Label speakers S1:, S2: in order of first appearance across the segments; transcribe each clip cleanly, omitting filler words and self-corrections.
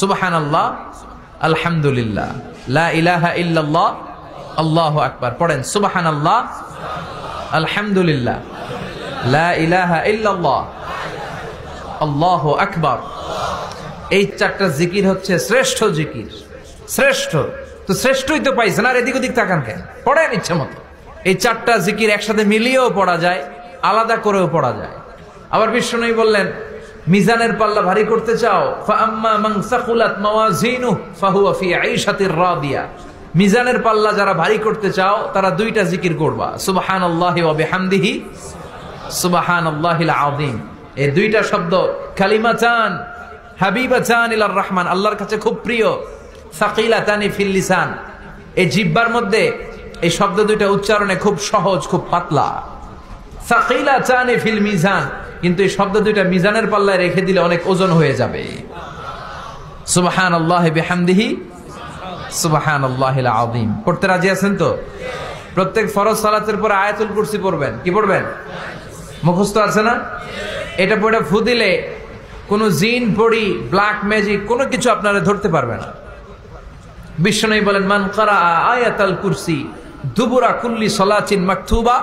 S1: সুবহানাল্লাহ, আলহামদুলিল্লাহ, লা ইলাহা ইল্লাল্লাহ, আল্লাহু আকবার। পড়েন সুবহানাল্লাহ, আলহামদুলিল্লাহ, লা ইলাহা ইল্লাল্লাহ, আল্লাহু আকবার। এই চারটা জিকির হচ্ছে শ্রেষ্ঠ জিকির। শ্রেষ্ঠ তো শ্রেষ্ঠই তো পাইছেন, আর এদিক ওদিক তাকান কেন? পড়েন ইচ্ছা মতো। এই চারটা জিকির একসাথে মিলিয়েও পড়া যায়, আলাদা করেও পড়া যায়। আবার বিশ্বনবী বললেন, মিজানের পাল্লা ভারী করতে চাও, ফাআম্মা মান সাকুলাত মাওয়াজিনুহু ফাহুয়া ফি আইশাতির রাদিয়া। মিজানের পাল্লা যারা ভারী করতে চাও তারা দুইটা জিকির করবা, সুবহানাল্লাহি ওয়া বিহামদিহি, সুবহানাল্লাহিল আযীম। এই দুইটা শব্দ কালিমাতান হাবিবাতান ইলার রহমান, আল্লাহর কাছে খুব প্রিয়। সাকিলাতানি ফিল লিসান, এই জিহ্বার মধ্যে এই শব্দ দুইটা উচ্চারণে খুব সহজ, খুব পাতলা। সাকিলাতানি ফিল মিজান, কিন্তু এই শব্দ দুইটা মিজানের পাল্লায় রেখে দিলে অনেক ওজন হয়ে যাবে। সুবহানাল্লাহি বিহামদিহি, সুবহানাল্লাহিল আযীম। পড়তে রাজি আছেন তো? প্রত্যেক ফরজ সালাতের পর আয়াতুল কুরসি পড়বেন। কি পড়বেন? মুখস্থ আছে না? এটা পড়ে ফু দিলে কোনো জিন পড়ি, ব্ল্যাক ম্যাজিক কোনো কিছু আপনারা ধরতে পারবে না। বিশ্বনবী বলেন, মান ক্বারা আয়াতাল কুরসি দুবুরা কুল্লি সালাতিন মাকতুবা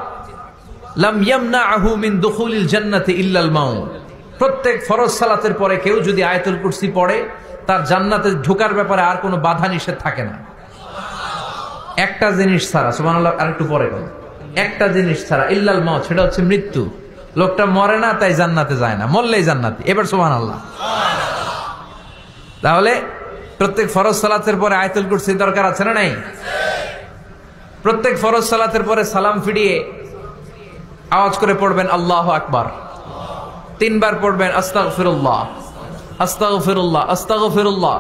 S1: লাম ইয়ামনাহু মিন দুখুলিল জান্নাতি ইল্লাল মাউত। প্রত্যেক ফরজ সালাতের পরে কেউ যদি আয়াতুল কুরসি পড়ে, তার জান্নাতে ঢোকার ব্যাপারে আর কোনো বাধা নিষেধ থাকে না। একটা জিনিস ছাড়া, সুবহানাল্লাহ, আরেকটু পরে বল, একটা জিনিস ছাড়া, ইল্লাল মাউত, সেটা হচ্ছে মৃত্যু। লোকটা মরে না তাই জান্নাতে যায় না, মরলেই জান্নাতি। এবার সুবহানাল্লাহ। তাহলে প্রত্যেক ফরজ সালাতের পরে আয়াতুল কুরসির দরকার আছে না নাই? প্রত্যেক ফরজ সালাতের পরে সালাম ফিরিয়ে আওয়াজ করে পড়বেন আল্লাহু আকবার। 3 বার পড়বেন আস্তাগফিরুল্লাহ, আস্তাগফিরুল্লাহ, আস্তাগফিরুল্লাহ।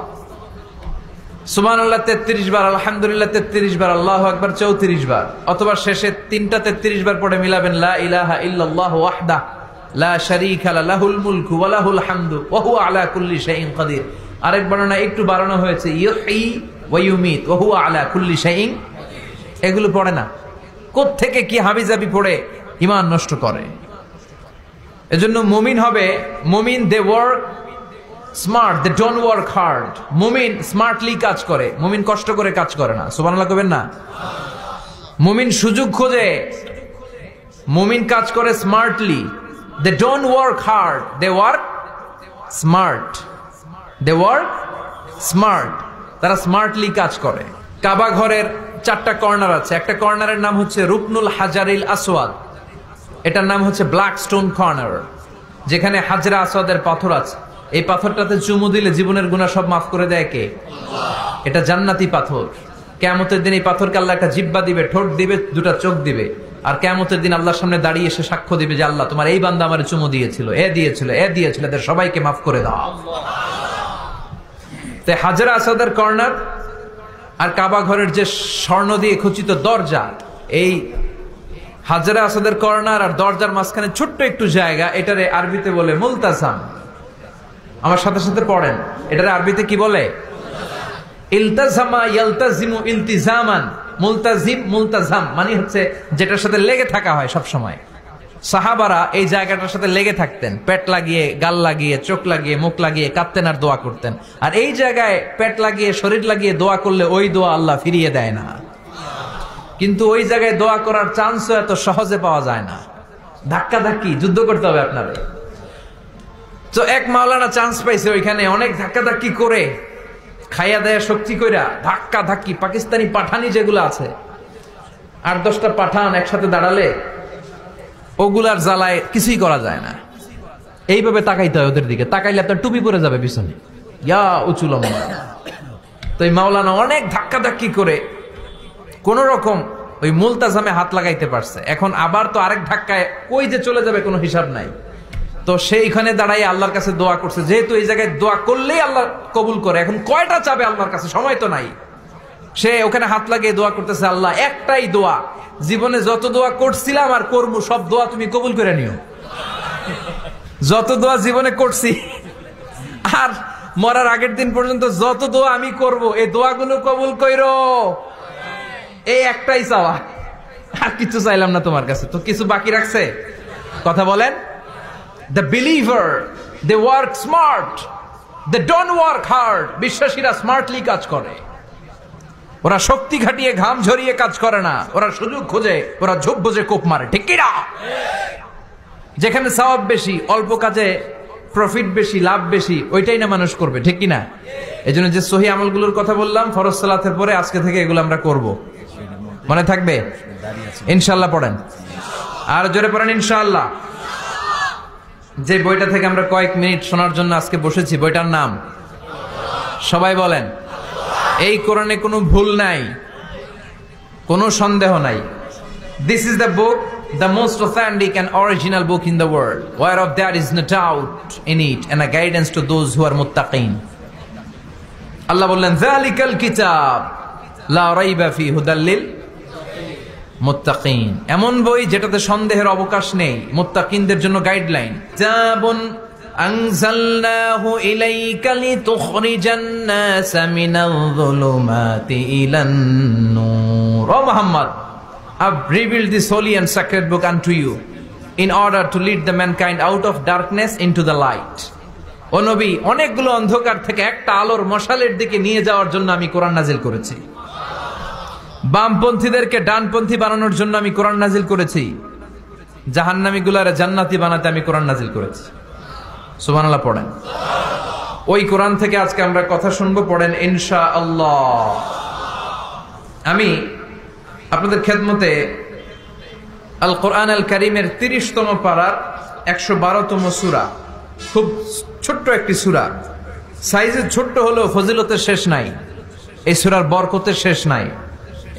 S1: সুবহানাল্লাহ 33 বার, আলহামদুলিল্লাহ 33 বার, আল্লাহু আকবার 34 বার। অথবা শেষে 3টা 33 বার পড়ে মিলাবেন লা ইলাহা ইল্লাল্লাহু ওয়াহদাহু লা শারীকা লাহুল মুলকু ওয়া লাহুল হামদু ওয়া হুয়া আলা কুল্লি শাইইন কাদির। আরেক বর্ণনা একটু বাড়ানো হয়েছে, ইউহয়ী ওয়া ইউমীত ওয়া হুয়া আলা কুল্লি শাইইন। এগুলো পড়ে না, কোত্থেকে কি হাবিজাবি পড়ে ঈমান নষ্ট করে। এজন্য মুমিন হবে, মুমিন they work smart, they don't work hard. মুমিন স্মার্টলি কাজ করে, মুমিন কষ্ট করে কাজ করে না। সুবহানাল্লাহ কবেন না? মুমিন সুযোগ খোঁজে, মুমিন কাজ করে smartly. They don't work hard, they work smart. They work smart, তারা স্মার্টলি কাজ করে। কাবা ঘরের 4টা কর্নার আছে। একটা কর্নারের নাম হচ্ছে রুকনুল হাজারিল আসওয়াদ, এটার নাম হচ্ছে ব্ল্যাক স্টোন কর্নার, যেখানে হাজরা আসওয়াদের পাথর আছে। এই পাথরটাতে চুমু দিলে জীবনের গুনাহ সব মাফ করে দেয় কে? এটা জান্নাতি পাথর। কিয়ামতের দিন এই পাথরকে আল্লাহ একটা জিহ্বা দিবে, ঠোঁট দিবে, 2টা চোখ দিবে। আর কিয়ামতের দিন আল্লাহর সামনে দাঁড়িয়ে এসে সাক্ষ্য দিবে যে আল্লাহ তোমার এই বান্দা আমারে চুমু দিয়েছিল, এ দিয়েছিল, এ দিয়েছিল, এদের সবাইকে মাফ করে দাও। তো হাজরা আসওয়াদের কর্নার আর কাবা ঘরের যে স্বর্ণ দিয়ে খচিত দরজা, এই হাজরা আসওয়াদের কর্নার আর দরজার মাঝখানে ছোট্ট একটু জায়গা, এটারে আরবিতে বলে মুলতাজাম। আমার সাথে সাথে পড়েন, এটারে আরবিতে কি বলে? ইলতাজামা ইয়ালতাজিমু ইলতিজামান। মুলতাজিম, মুলতাজাম মানে হচ্ছে যেটার সাথে লেগে থাকা হয় সব সময়। সাহাবারা এই জায়গাটার সাথে লেগে থাকতেন, পেট লাগিয়ে, গাল লাগিয়ে, চোখ লাগিয়ে, মুখ লাগিয়ে কাঁদতেন আর দোয়া করতেন। আর এই জায়গায় পেট লাগিয়ে, শরীর লাগিয়ে দোয়া করলে ওই দোয়া আল্লাহ ফিরিয়ে দেয় না। কিন্তু ওই জায়গায় দোয়া করার চান্সও এত সহজে পাওয়া যায় না, ধাক্কা ধাক্কি যুদ্ধ করতে হবে আপনারে। তো এক মাওলানা চান্স পাইছে ওইখানে, অনেক ধাক্কা ধাক্কি করে, খাইয়া দেয়া শক্তি কইরা ধাক্কা ধাক্কি, পাকিস্তানি পাঠানি যেগুলো আছে, 8-10টা পাঠান একসাথে দাঁড়ালে ওগুলার জ্বালায় কিছুই করা যায় না। এইভাবে তাকাইতে হয় ওদের দিকে, তাকাইলে আপনার টুপি পরে যাবে পিছনে, ইয়া উঁচু লম্বা। তো এই মাওলানা অনেক ধাক্কা ধাক্কি করে কোন রকম ওই মুলতাজামে হাত লাগাইতে পারছে। এখন আবার তো আরেক ধাক্কায় কই যে চলে যাবে কোনো হিসাব নাই। তো সেইখানে দাঁড়াই আল্লাহর কাছে দোয়া করছে, যেহেতু এই জায়গায় দোয়া করলেই আল্লাহ কবুল করে, এখন কয়টা চাবে আল্লাহর কাছে, সময় তো নাই। সে ওখানে হাত লাগিয়ে দোয়া করতেছে, আল্লাহ একটাই দোয়া, জীবনে যত দোয়া করছিলাম আর করবো সব দোয়া তুমি কবুল করে নিও। যত দোয়া জীবনে করছি আর মরার আগের দিন পর্যন্ত যত দোয়া আমি করব, এই দোয়াগুলো কবুল কইরো। এই একটাই চাওয়া, আর কিছু চাইলাম না তোমার কাছে। তো কিছু বাকি রাখছে? কথা বলেন। The believer, they work smart, They don't work hard. বিশ্বাসীরা স্মার্টলি কাজ করে। ওরা শক্তি খাটিয়ে ঘাম ঝরিয়ে কাজ করে না, ওরা সুযোগ খোঁজে, ওরা ঝোপ বুঝে কোপ মারে। ঠিক কি না? যেখানে সওয়াব বেশি, অল্প কাজে প্রফিট বেশি, লাভ বেশি, ওইটাই না মানুষ করবে। ঠিক কি না? এই জন্য যে সহি আমলগুলোর কথা বললাম ফরজ সালাতের পরে, আজকে থেকে এগুলো আমরা করব। মনে থাকবে? ইনশাআল্লাহ পড়েন, আর জোরে পড়েন ইনশাআল্লাহ। যে বইটা থেকে আমরা কয়েক মিনিট শোনার জন্য আজকে বসেছি, বইটার নাম সবাই বলেন। এই কোরআনে কোনো ভুল নাই, কোনো সন্দেহ নাই। This is the book, the most authentic and original book in the world, whereof there is no doubt in it, and a guidance to those who are muttaqin. Allah বললেন, যালিকাল কিতাব লা রাইবা ফি হুদাল লিল মুত্তাকিন। এমন বই যেটাতে সন্দেহের অবকাশ নেই, মুত্তাকিনদের জন্য গাইডলাইন। কিতাবুন আনজালনাহু ইলাইকা লিতুখরিজান নাসা মিনাল যুলুমাতি ইলান নূর। ও Muhammad, I've revealed this holy and sacred book unto you in order to lead the mankind out of darkness into the light. ও নবী, অনেকগুলো অন্ধকার থেকে একটা আলোর মশালের দিকে নিয়ে যাওয়ার জন্য আমি কোরআন নাজিল করেছি। বামপন্থীদেরকে ডানপন্থী বানানোর জন্য আমি কোরআন নাজিল করেছি। জাহান্নামীগুলারে জান্নাতি বানাতে আমি কোরআন নাজিল করেছি। সুবহানাল্লাহ পড়েন। ওই কোরআন থেকে আজকে আমরা কথা শুনবো, পড়েন ইনশাআল্লাহ। আমি আপনাদের খেদমতে আল কোরআন আল কারীমের 30তম পারার 112তম সূরা, খুব ছোট্ট একটি সূরা। সাইজে ছোট্ট হলেও ফজিলতের শেষ নাই, এই সূরার বরকতের শেষ নাই।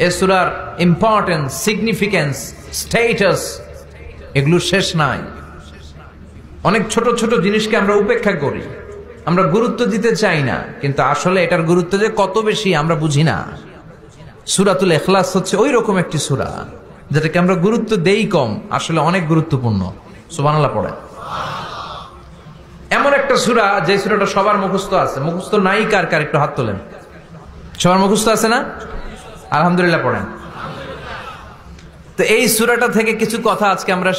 S1: এই সূরার ইম্পর্টেন্স, সিগনিফিকেন্স, স্ট্যাটাস, এগুলো শেষ নাই। অনেক ছোট ছোট জিনিসকে আমরা উপেক্ষা করি, আমরা গুরুত্ব দিতে চাই না, কিন্তু আসলে এটার গুরুত্ব যে কত বেশি আমরা বুঝি না। সূরাতুল ইখলাস হচ্ছে ওই রকম একটি সূরা যেটাকে আমরা গুরুত্ব দেই কম, আসলে অনেক গুরুত্বপূর্ণ। সুবহানাল্লাহ পড়ে। এমন একটা সূরা যে সূরাটা সবার মুখস্থ আছে। মুখস্থ নাই কার কার একটু হাত তোলেন। সবার মুখস্থ আছে না? আলহামদুলিল্লাহ পড়েন। তো এই সূরাটা থেকে কিছু কথা আজকে আমরা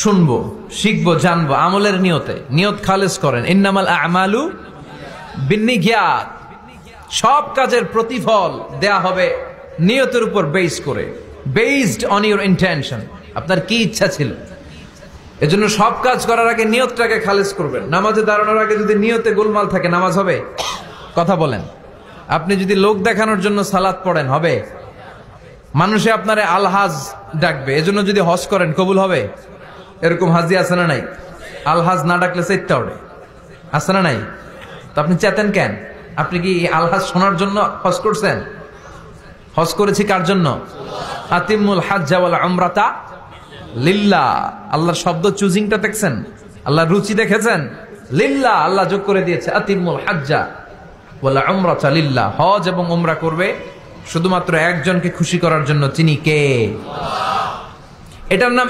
S1: শুনবো, শিখবো, জানবো আমলের নিয়তে। নিয়ত খালেস করেন। ইন্নামাল আমালু বিন্নিয়াত। সব কাজের প্রতিফল দেয়া হবে নিয়তের উপর বেস করে, বেসড অন ইউর ইন্টেনশন। আপনার কি ইচ্ছা ছিল, এজন্য সব কাজ করার আগে নিয়তটাকে খালেস করবেন। নামাজে দাঁড়ানোর আগে যদি নিয়তে গোলমাল থাকে, নামাজ হবে? কথা বলেন। আপনি যদি লোক দেখানোর জন্য সালাত পড়েন, হবে? মানুষে আপনারে আলহাজ ডাকবে, এজন্য যদি হজ করেন, কবুল হবে? এরকম হাজি আছে না নাই? আলহাজ না ডাকলে চেষ্টা ওঠে, আছে না নাই? তো আপনি চেতেন কেন? আপনি কি আলহাজ শোনার জন্য হজ করছেন? হজ করেছি কার জন্য? আতিমুল হাজ্জা ওয়াল উমরাতা লিল্লাহ। আল্লাহর শব্দ চুজিংটা দেখছেন? আল্লাহর রুচি দেখেছেন? লিল্লাহ, আল্লাহ যোগ করে দিয়েছে। আতিমুল হাজ্জা ওয়াল উমরাতা লিল্লাহ। হজ এবং উমরা করবে শুধুমাত্র একজনকে খুশি করার জন্য। তিনি কে? এটার নাম